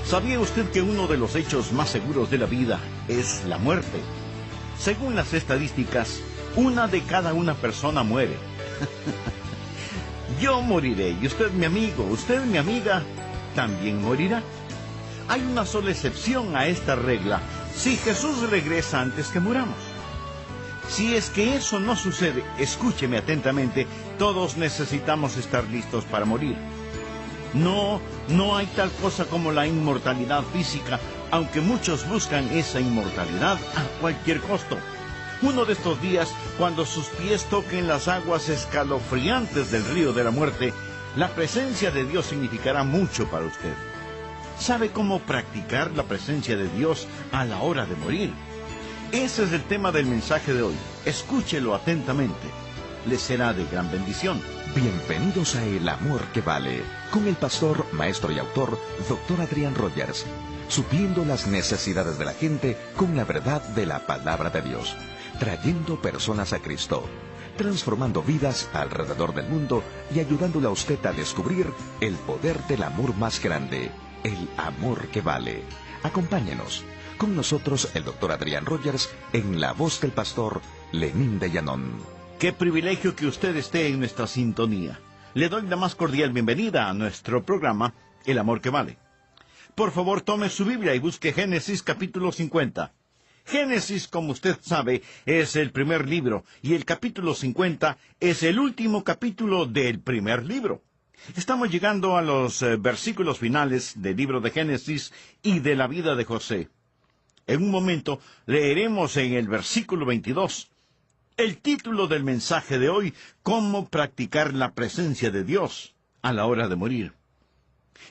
¿Sabía usted que uno de los hechos más seguros de la vida es la muerte? Según las estadísticas, una de cada una persona muere. Yo moriré y usted, mi amigo, usted, mi amiga, también morirá. Hay una sola excepción a esta regla: si Jesús regresa antes que muramos. Si es que eso no sucede, escúcheme atentamente, todos necesitamos estar listos para morir. No hay tal cosa como la inmortalidad física, aunque muchos buscan esa inmortalidad a cualquier costo. Uno de estos días, cuando sus pies toquen las aguas escalofriantes del río de la muerte, la presencia de Dios significará mucho para usted. ¿Sabe cómo practicar la presencia de Dios a la hora de morir? Ese es el tema del mensaje de hoy. Escúchelo atentamente. Le será de gran bendición. Bienvenidos a El Amor que Vale, con el pastor, maestro y autor, Dr. Adrián Rogers, supliendo las necesidades de la gente con la verdad de la palabra de Dios, trayendo personas a Cristo, transformando vidas alrededor del mundo y ayudándole a usted a descubrir el poder del amor más grande, el amor que vale. Acompáñenos. Con nosotros el Dr. Adrián Rogers en la voz del pastor Lenín de Llanón. Qué privilegio que usted esté en nuestra sintonía. Le doy la más cordial bienvenida a nuestro programa, El Amor que Vale. Por favor, tome su Biblia y busque Génesis capítulo 50. Génesis, como usted sabe, es el primer libro, y el capítulo 50 es el último capítulo del primer libro. Estamos llegando a los versículos finales del libro de Génesis y de la vida de José. En un momento leeremos en el versículo 22... el título del mensaje de hoy: ¿Cómo practicar la presencia de Dios a la hora de morir?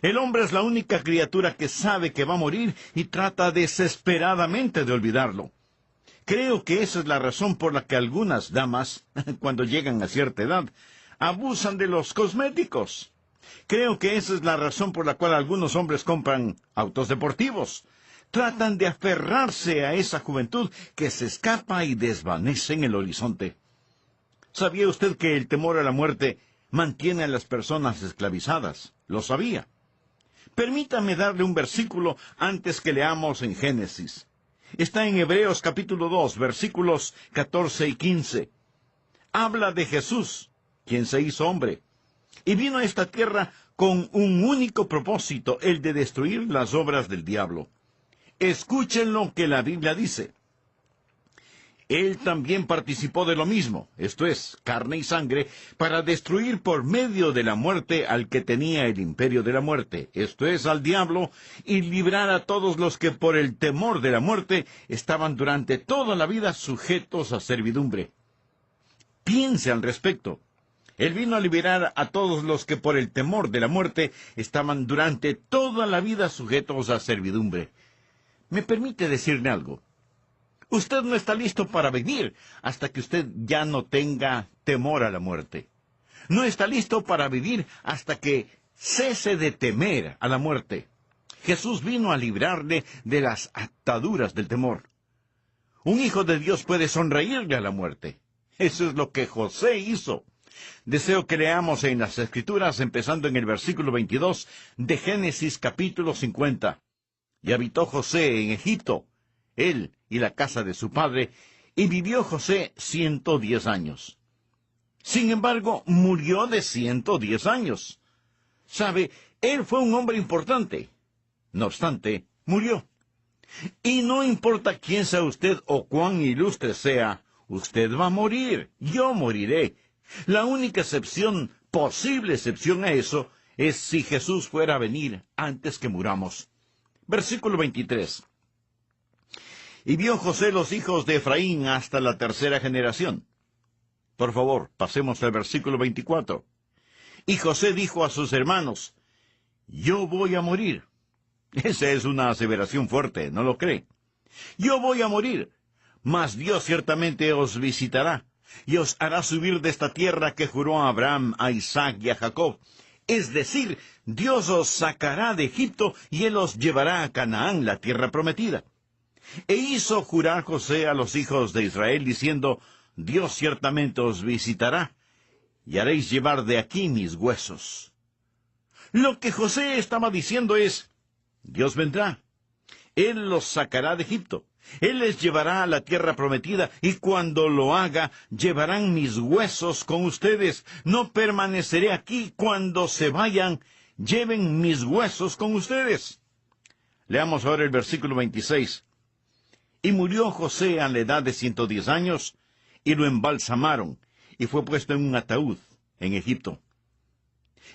El hombre es la única criatura que sabe que va a morir y trata desesperadamente de olvidarlo. Creo que esa es la razón por la que algunas damas, cuando llegan a cierta edad, abusan de los cosméticos. Creo que esa es la razón por la cual algunos hombres compran autos deportivos. Tratan de aferrarse a esa juventud que se escapa y desvanece en el horizonte. ¿Sabía usted que el temor a la muerte mantiene a las personas esclavizadas? ¿Lo sabía? Permítame darle un versículo antes que leamos en Génesis. Está en Hebreos capítulo 2, versículos 14 y 15. Habla de Jesús, quien se hizo hombre, y vino a esta tierra con un único propósito, el de destruir las obras del diablo. Escuchen lo que la Biblia dice. Él también participó de lo mismo, esto es, carne y sangre, para destruir por medio de la muerte al que tenía el imperio de la muerte, esto es, al diablo, y librar a todos los que por el temor de la muerte estaban durante toda la vida sujetos a servidumbre. Piense al respecto. Él vino a liberar a todos los que por el temor de la muerte estaban durante toda la vida sujetos a servidumbre. ¿Me permite decirle algo? Usted no está listo para vivir hasta que usted ya no tenga temor a la muerte. No está listo para vivir hasta que cese de temer a la muerte. Jesús vino a librarle de las ataduras del temor. Un hijo de Dios puede sonreírle a la muerte. Eso es lo que José hizo. Deseo que leamos en las Escrituras, empezando en el versículo 22 de Génesis capítulo 50. Y habitó José en Egipto, él y la casa de su padre, y vivió José 110 años. Sin embargo, murió de 110 años. ¿Sabe? Él fue un hombre importante. No obstante, murió. Y no importa quién sea usted o cuán ilustre sea, usted va a morir. Yo moriré. La única excepción, posible excepción a eso, es si Jesús fuera a venir antes que muramos. Versículo 23. Y vio José los hijos de Efraín hasta la tercera generación. Por favor, pasemos al versículo 24. Y José dijo a sus hermanos: yo voy a morir. Esa es una aseveración fuerte, ¿no lo cree? Yo voy a morir, mas Dios ciertamente os visitará, y os hará subir de esta tierra que juró a Abraham, a Isaac y a Jacob. Es decir, Dios os sacará de Egipto, y Él os llevará a Canaán, la tierra prometida. E hizo jurar José a los hijos de Israel, diciendo: Dios ciertamente os visitará, y haréis llevar de aquí mis huesos. Lo que José estaba diciendo es: Dios vendrá. Él los sacará de Egipto. Él les llevará a la tierra prometida, y cuando lo haga, llevarán mis huesos con ustedes. No permaneceré aquí. Cuando se vayan, lleven mis huesos con ustedes. Leamos ahora el versículo 26. Y murió José a la edad de 110 años, y lo embalsamaron, y fue puesto en un ataúd en Egipto.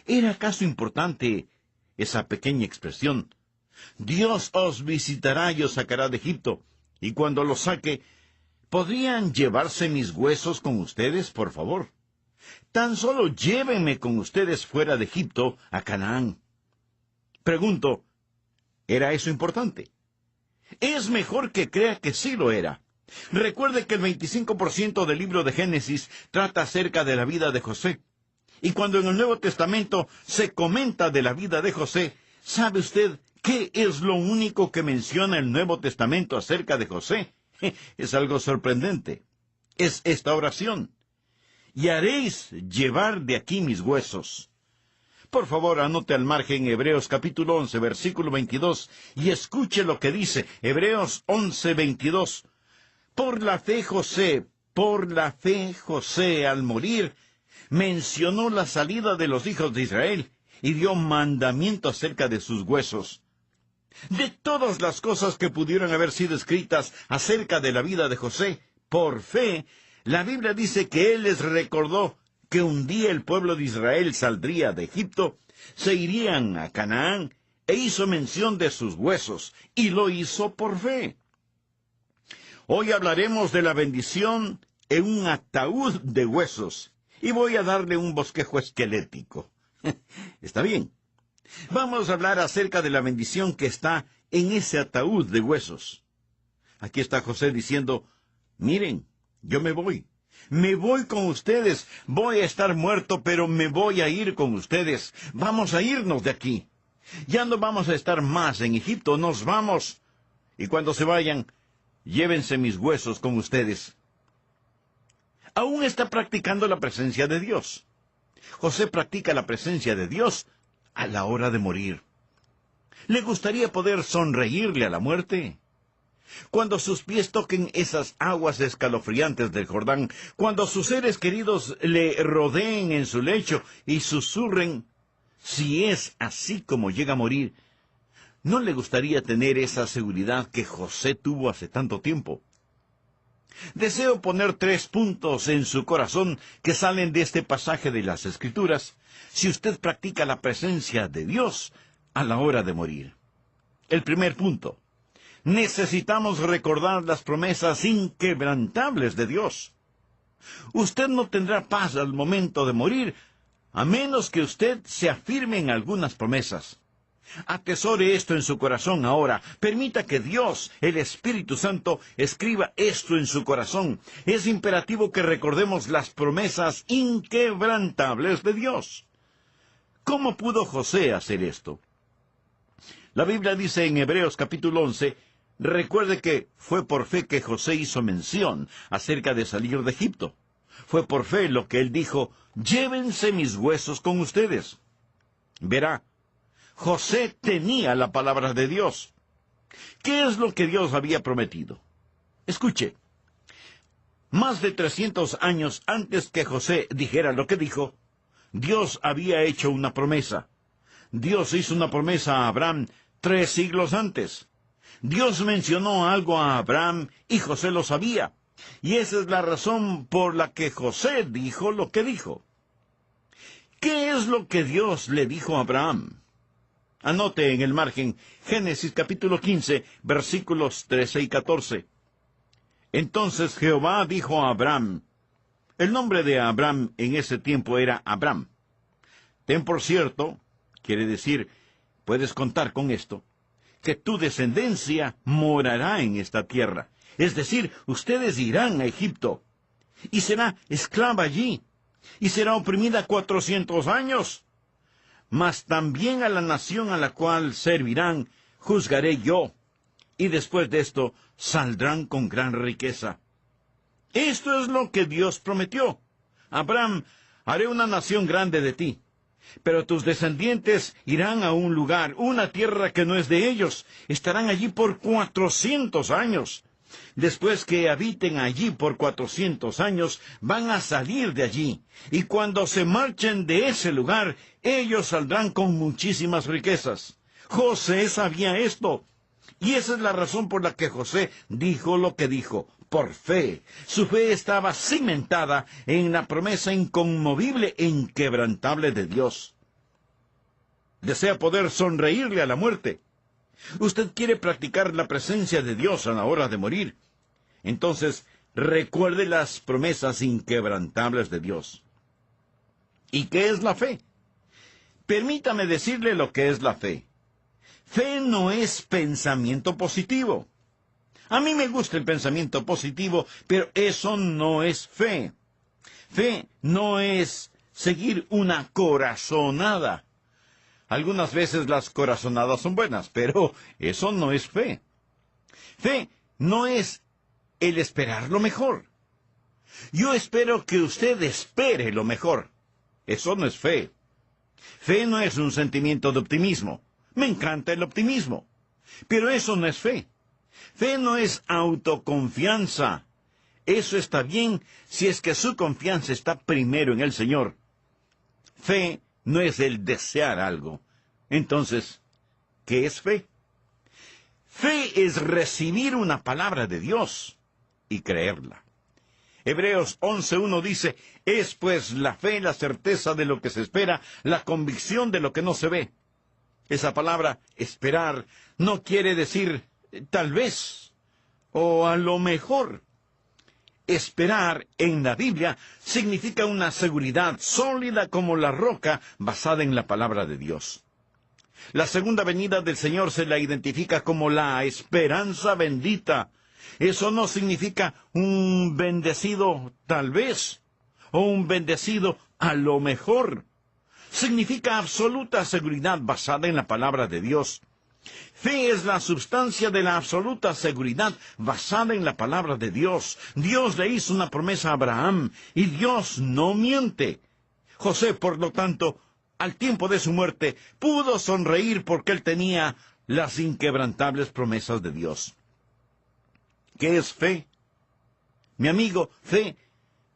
¿Era acaso importante esa pequeña expresión? Dios os visitará y os sacará de Egipto, y cuando los saque, ¿podrían llevarse mis huesos con ustedes, por favor? Tan solo llévenme con ustedes fuera de Egipto a Canaán. Pregunto, ¿era eso importante? Es mejor que crea que sí lo era. Recuerde que el 25% del libro de Génesis trata acerca de la vida de José. Y cuando en el Nuevo Testamento se comenta de la vida de José, ¿sabe usted qué es lo único que menciona el Nuevo Testamento acerca de José? Es algo sorprendente. Es esta oración: y haréis llevar de aquí mis huesos. Por favor, anote al margen Hebreos capítulo 11, versículo 22, y escuche lo que dice Hebreos 11, 22. Por la fe José, al morir, mencionó la salida de los hijos de Israel y dio mandamiento acerca de sus huesos. De todas las cosas que pudieron haber sido escritas acerca de la vida de José, por fe, la Biblia dice que él les recordó que un día el pueblo de Israel saldría de Egipto, se irían a Canaán, e hizo mención de sus huesos, y lo hizo por fe. Hoy hablaremos de la bendición en un ataúd de huesos, y voy a darle un bosquejo esquelético. ¿Está bien? Vamos a hablar acerca de la bendición que está en ese ataúd de huesos. Aquí está José diciendo: miren, yo me voy con ustedes, voy a estar muerto, pero me voy a ir con ustedes, vamos a irnos de aquí. Ya no vamos a estar más en Egipto, nos vamos. Y cuando se vayan, llévense mis huesos con ustedes. Aún está practicando la presencia de Dios. José practica la presencia de Dios a la hora de morir. ¿Le gustaría poder sonreírle a la muerte? Cuando sus pies toquen esas aguas escalofriantes del Jordán, cuando sus seres queridos le rodeen en su lecho y susurren, si es así como llega a morir, ¿no le gustaría tener esa seguridad que José tuvo hace tanto tiempo? Deseo poner 3 puntos en su corazón que salen de este pasaje de las Escrituras, si usted practica la presencia de Dios a la hora de morir. El primer punto: necesitamos recordar las promesas inquebrantables de Dios. Usted no tendrá paz al momento de morir, a menos que usted se afirme en algunas promesas. Atesore esto en su corazón ahora. Permita que Dios, el Espíritu Santo, escriba esto en su corazón. Es imperativo que recordemos las promesas inquebrantables de Dios. ¿Cómo pudo José hacer esto? La Biblia dice en Hebreos capítulo 11, recuerde que fue por fe que José hizo mención acerca de salir de Egipto. Fue por fe lo que él dijo: llévense mis huesos con ustedes. Verá, José tenía la palabra de Dios. ¿Qué es lo que Dios había prometido? Escuche, más de 300 años antes que José dijera lo que dijo, Dios había hecho una promesa. Dios hizo una promesa a Abraham 3 siglos antes. Dios mencionó algo a Abraham y José lo sabía. Y esa es la razón por la que José dijo lo que dijo. ¿Qué es lo que Dios le dijo a Abraham? Anote en el margen Génesis capítulo 15, versículos 13 y 14. Entonces Jehová dijo a Abraham, el nombre de Abraham en ese tiempo era Abram. Ten por cierto, quiere decir, puedes contar con esto, que tu descendencia morará en esta tierra. Es decir, ustedes irán a Egipto, y será esclava allí, y será oprimida 400 años. Mas también a la nación a la cual servirán, juzgaré yo, y después de esto saldrán con gran riqueza. Esto es lo que Dios prometió. Abraham, haré una nación grande de ti. Pero tus descendientes irán a un lugar, una tierra que no es de ellos. Estarán allí por 400 años. Después que habiten allí por 400 años, van a salir de allí. Y cuando se marchen de ese lugar, ellos saldrán con muchísimas riquezas. José sabía esto. Y esa es la razón por la que José dijo lo que dijo. Por fe. Su fe estaba cimentada en la promesa inconmovible e inquebrantable de Dios. Desea poder sonreírle a la muerte. Usted quiere practicar la presencia de Dios a la hora de morir. Entonces, recuerde las promesas inquebrantables de Dios. ¿Y qué es la fe? Permítame decirle lo que es la fe. Fe no es pensamiento positivo. A mí me gusta el pensamiento positivo, pero eso no es fe. Fe no es seguir una corazonada. Algunas veces las corazonadas son buenas, pero eso no es fe. Fe no es el esperar lo mejor. Yo espero que usted espere lo mejor. Eso no es fe. Fe no es un sentimiento de optimismo. Me encanta el optimismo. Pero eso no es fe. Fe no es autoconfianza. Eso está bien si es que su confianza está primero en el Señor. Fe no es el desear algo. Entonces, ¿qué es fe? Fe es recibir una palabra de Dios y creerla. Hebreos 11:1 dice, es pues la fe la certeza de lo que se espera, la convicción de lo que no se ve. Esa palabra, esperar, no quiere decir tal vez o a lo mejor. Esperar en la Biblia significa una seguridad sólida como la roca basada en la palabra de Dios. La segunda venida del Señor se la identifica como la esperanza bendita. Eso no significa un bendecido tal vez o un bendecido a lo mejor. Significa absoluta seguridad basada en la palabra de Dios. Fe es la sustancia de la absoluta seguridad basada en la palabra de Dios. Dios le hizo una promesa a Abraham y Dios no miente. José, por lo tanto, al tiempo de su muerte, pudo sonreír porque él tenía las inquebrantables promesas de Dios. ¿Qué es fe? Mi amigo, fe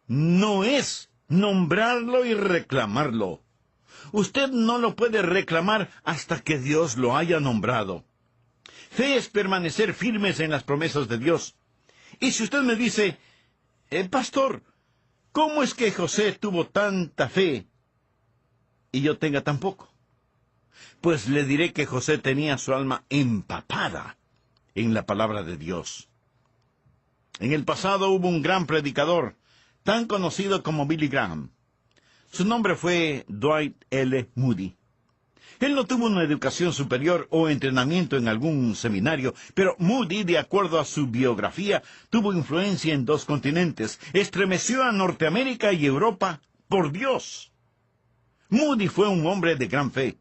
no es nombrarlo y reclamarlo. Usted no lo puede reclamar hasta que Dios lo haya nombrado. Fe es permanecer firmes en las promesas de Dios. Y si usted me dice, pastor, ¿cómo es que José tuvo tanta fe y yo tenga tan poco? Pues le diré que José tenía su alma empapada en la palabra de Dios. En el pasado hubo un gran predicador, tan conocido como Billy Graham. Su nombre fue Dwight L. Moody. Él no tuvo una educación superior o entrenamiento en algún seminario, pero Moody, de acuerdo a su biografía, tuvo influencia en 2 continentes, estremeció a Norteamérica y Europa por Dios. Moody fue un hombre de gran fe,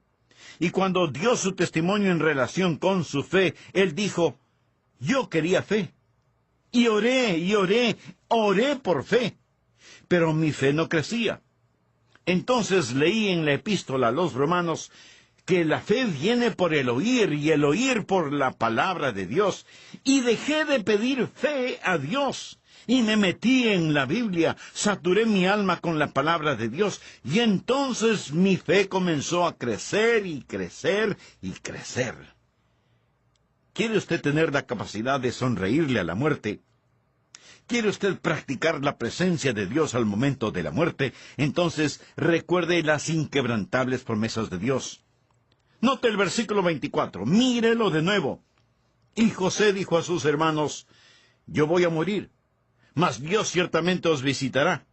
y cuando dio su testimonio en relación con su fe, él dijo, yo quería fe, y oré por fe, pero mi fe no crecía. Entonces leí en la epístola a los romanos que la fe viene por el oír y el oír por la palabra de Dios. Y dejé de pedir fe a Dios y me metí en la Biblia, saturé mi alma con la palabra de Dios y entonces mi fe comenzó a crecer y crecer y crecer. ¿Quiere usted tener la capacidad de sonreírle a la muerte? ¿Quiere usted practicar la presencia de Dios al momento de la muerte? Entonces recuerde las inquebrantables promesas de Dios. Note el versículo 24, mírelo de nuevo. Y José dijo a sus hermanos, yo voy a morir, mas Dios ciertamente os visitará,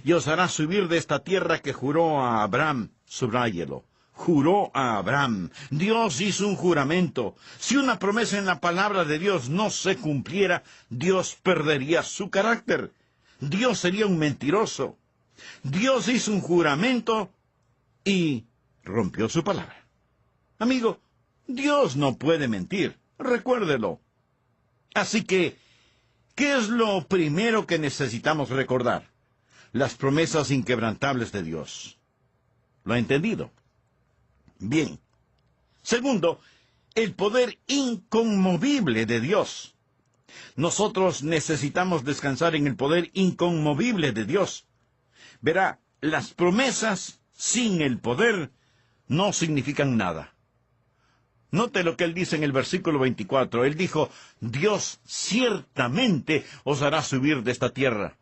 y os hará subir de esta tierra que juró a Abraham. Subráyelo. Juró a Abraham. Dios hizo un juramento. Si una promesa en la palabra de Dios no se cumpliera, Dios perdería su carácter. Dios sería un mentiroso. Dios hizo un juramento y rompió su palabra. Amigo, Dios no puede mentir. Recuérdelo. Así que, ¿qué es lo primero que necesitamos recordar? Las promesas inquebrantables de Dios. ¿Lo ha entendido? Bien. Segundo, el poder inconmovible de Dios. Nosotros necesitamos descansar en el poder inconmovible de Dios. Verá, las promesas sin el poder no significan nada. Note lo que él dice en el versículo 24. Él dijo, Dios ciertamente os hará subir de esta tierra.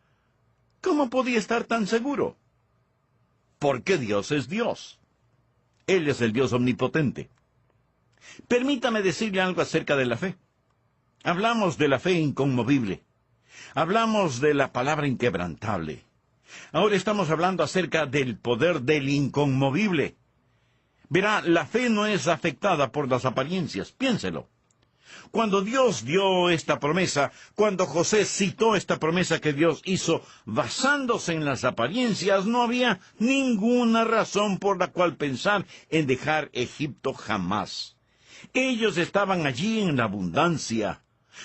¿Cómo podía estar tan seguro? Porque Dios es Dios. Él es el Dios omnipotente. Permítame decirle algo acerca de la fe. Hablamos de la fe inconmovible. Hablamos de la palabra inquebrantable. Ahora estamos hablando acerca del poder del inconmovible. Verá, la fe no es afectada por las apariencias. Piénselo. Cuando Dios dio esta promesa, cuando José citó esta promesa que Dios hizo basándose en las apariencias, no había ninguna razón por la cual pensar en dejar Egipto jamás. Ellos estaban allí en la abundancia.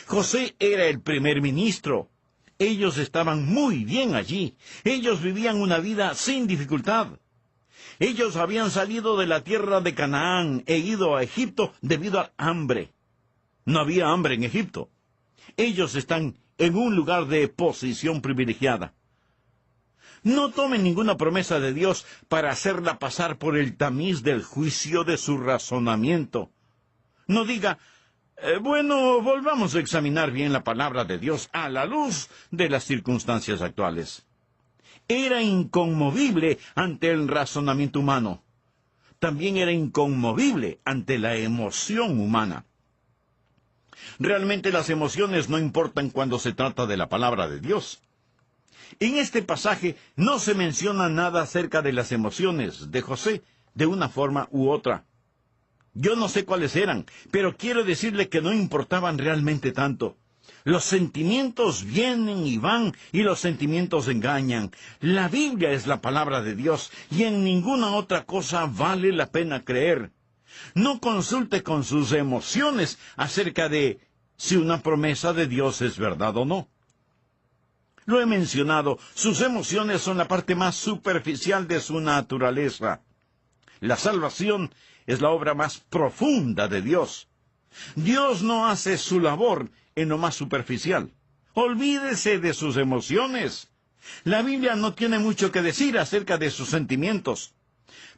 José era el primer ministro. Ellos estaban muy bien allí. Ellos vivían una vida sin dificultad. Ellos habían salido de la tierra de Canaán e ido a Egipto debido al hambre. No había hambre en Egipto. Ellos están en un lugar de posición privilegiada. No tomen ninguna promesa de Dios para hacerla pasar por el tamiz del juicio de su razonamiento. No diga, bueno, volvamos a examinar bien la palabra de Dios a la luz de las circunstancias actuales. Era inconmovible ante el razonamiento humano. También era inconmovible ante la emoción humana. Realmente las emociones no importan cuando se trata de la palabra de Dios. En este pasaje no se menciona nada acerca de las emociones de José, de una forma u otra. Yo no sé cuáles eran, pero quiero decirle que no importaban realmente tanto. Los sentimientos vienen y van, y los sentimientos engañan. La Biblia es la palabra de Dios, y en ninguna otra cosa vale la pena creer. No consulte con sus emociones acerca de si una promesa de Dios es verdad o no. Lo he mencionado, sus emociones son la parte más superficial de su naturaleza. La salvación es la obra más profunda de Dios. Dios no hace su labor en lo más superficial. Olvídese de sus emociones. La Biblia no tiene mucho que decir acerca de sus sentimientos.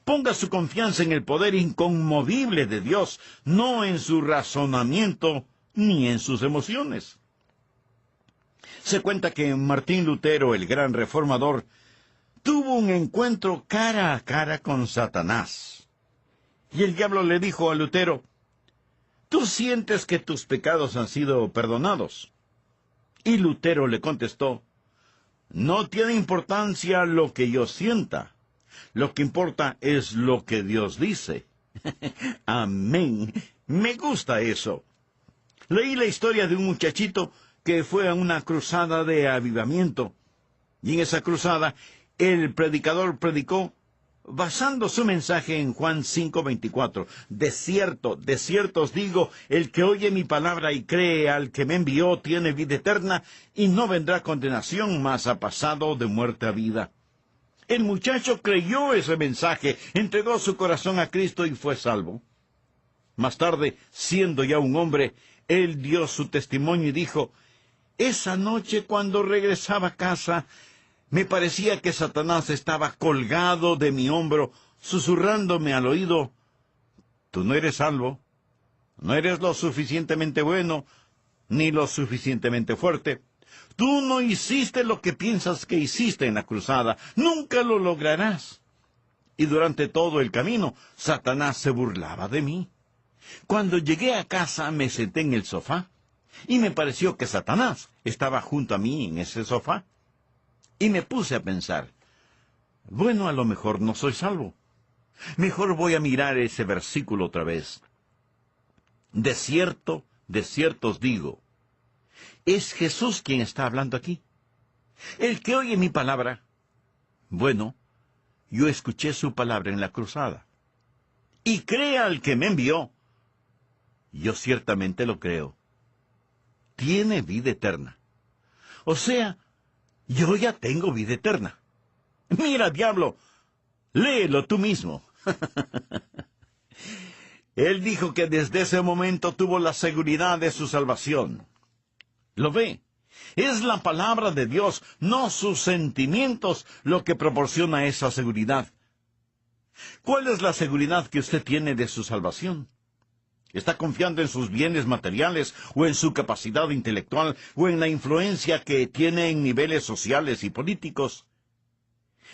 Ponga su confianza en el poder inconmovible de Dios, no en su razonamiento ni en sus emociones. Se cuenta que Martín Lutero, el gran reformador, tuvo un encuentro cara a cara con Satanás. Y el diablo le dijo a Lutero, ¿tú sientes que tus pecados han sido perdonados? Y Lutero le contestó, no tiene importancia lo que yo sienta. Lo que importa es lo que Dios dice. Amén. Me gusta eso. Leí la historia de un muchachito que fue a una cruzada de avivamiento. Y en esa cruzada, el predicador predicó basando su mensaje en Juan 5:24. De cierto os digo, el que oye mi palabra y cree al que me envió tiene vida eterna y no vendrá condenación, mas ha pasado de muerte a vida. El muchacho creyó ese mensaje, entregó su corazón a Cristo y fue salvo. Más tarde, siendo ya un hombre, él dio su testimonio y dijo, esa noche cuando regresaba a casa, me parecía que Satanás estaba colgado de mi hombro, susurrándome al oído, tú no eres salvo, no eres lo suficientemente bueno, ni lo suficientemente fuerte. Tú no hiciste lo que piensas que hiciste en la cruzada. Nunca lo lograrás. Y durante todo el camino, Satanás se burlaba de mí. Cuando llegué a casa, me senté en el sofá, y me pareció que Satanás estaba junto a mí en ese sofá. Y me puse a pensar, bueno, a lo mejor no soy salvo. Mejor voy a mirar ese versículo otra vez. De cierto os digo, es Jesús quien está hablando aquí. El que oye mi palabra, bueno, yo escuché su palabra en la cruzada. Y crea al que me envió. Yo ciertamente lo creo. Tiene vida eterna. O sea, yo ya tengo vida eterna. Mira, diablo, léelo tú mismo. Él dijo que desde ese momento tuvo la seguridad de su salvación. ¿Lo ve? Es la palabra de Dios, no sus sentimientos, lo que proporciona esa seguridad. ¿Cuál es la seguridad que usted tiene de su salvación? ¿Está confiando en sus bienes materiales, o en su capacidad intelectual, o en la influencia que tiene en niveles sociales y políticos?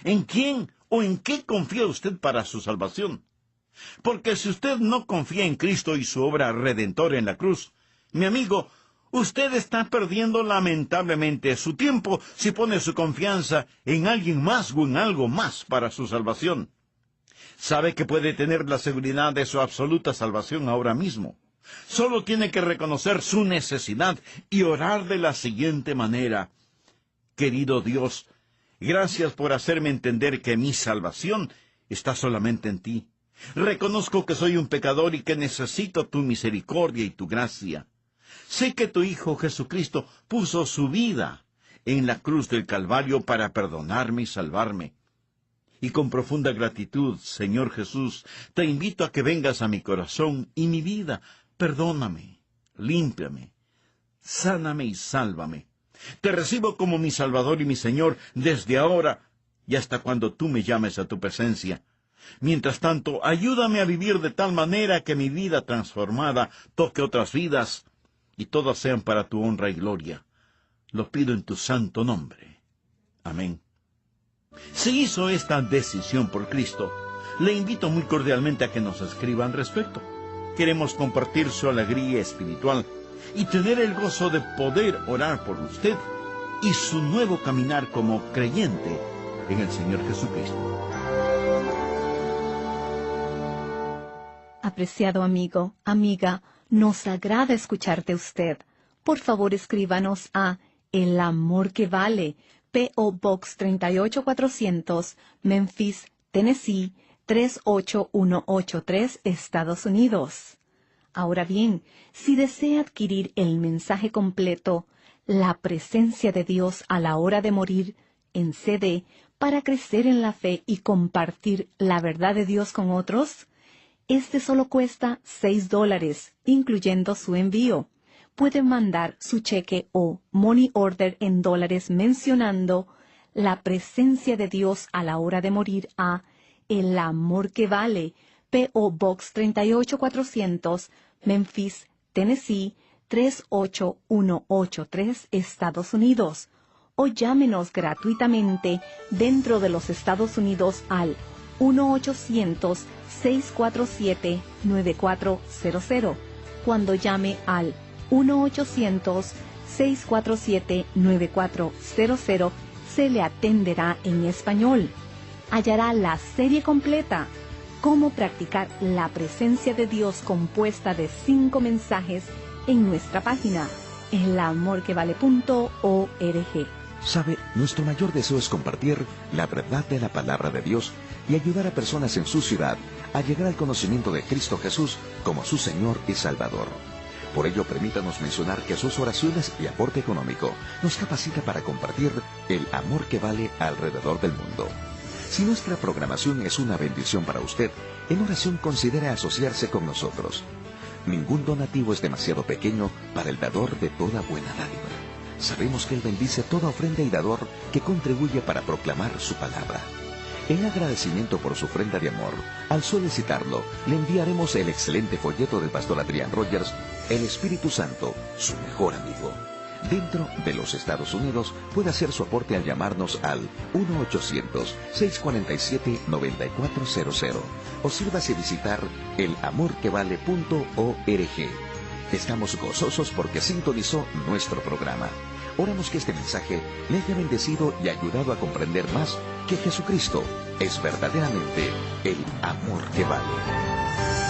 ¿En quién o en qué confía usted para su salvación? Porque si usted no confía en Cristo y su obra redentora en la cruz, mi amigo, usted está perdiendo lamentablemente su tiempo si pone su confianza en alguien más o en algo más para su salvación. Sabe que puede tener la seguridad de su absoluta salvación ahora mismo. Solo tiene que reconocer su necesidad y orar de la siguiente manera: querido Dios, gracias por hacerme entender que mi salvación está solamente en ti. Reconozco que soy un pecador y que necesito tu misericordia y tu gracia. Sé que tu Hijo Jesucristo puso su vida en la cruz del Calvario para perdonarme y salvarme. Y con profunda gratitud, Señor Jesús, te invito a que vengas a mi corazón y mi vida. Perdóname, límpiame, sáname y sálvame. Te recibo como mi Salvador y mi Señor desde ahora y hasta cuando tú me llames a tu presencia. Mientras tanto, ayúdame a vivir de tal manera que mi vida transformada toque otras vidas y todas sean para tu honra y gloria. Lo pido en tu santo nombre. Amén. Si hizo esta decisión por Cristo, le invito muy cordialmente a que nos escriba al respecto. Queremos compartir su alegría espiritual y tener el gozo de poder orar por usted y su nuevo caminar como creyente en el Señor Jesucristo. Apreciado amigo, amiga, nos agrada escucharte usted. Por favor, escríbanos a El Amor que Vale, P.O. Box 38400, Memphis, Tennessee, 38183, Estados Unidos. Ahora bien, si desea adquirir el mensaje completo, La presencia de Dios a la hora de morir, en CD, para crecer en la fe y compartir la verdad de Dios con otros, este solo cuesta $6, incluyendo su envío. Puede mandar su cheque o money order en dólares mencionando La presencia de Dios a la hora de morir a El Amor que Vale, P.O. Box 38400, Memphis, Tennessee, 38183, Estados Unidos. O llámenos gratuitamente dentro de los Estados Unidos al 1-800-647-9400. Cuando llame al 1-800-647-9400, se le atenderá en español. Hallará la serie completa, Cómo practicar la presencia de Dios, compuesta de 5 mensajes, en nuestra página, elamorquevale.org. Sabe, nuestro mayor deseo es compartir la verdad de la palabra de Dios y ayudar a personas en su ciudad a llegar al conocimiento de Cristo Jesús como su Señor y Salvador. Por ello, permítanos mencionar que sus oraciones y aporte económico nos capacita para compartir el amor que vale alrededor del mundo. Si nuestra programación es una bendición para usted, en oración considere asociarse con nosotros. Ningún donativo es demasiado pequeño para el dador de toda buena dádiva. Sabemos que Él bendice toda ofrenda y dador que contribuye para proclamar su palabra. En agradecimiento por su ofrenda de amor, al solicitarlo, le enviaremos el excelente folleto del pastor Adrián Rogers, El Espíritu Santo, su mejor amigo. Dentro de los Estados Unidos, puede hacer su aporte al llamarnos al 1-800-647-9400 o sírvase visitar elamorquevale.org. Estamos gozosos porque sintonizó nuestro programa. Oramos que este mensaje le haya bendecido y ayudado a comprender más que Jesucristo es verdaderamente el amor que vale.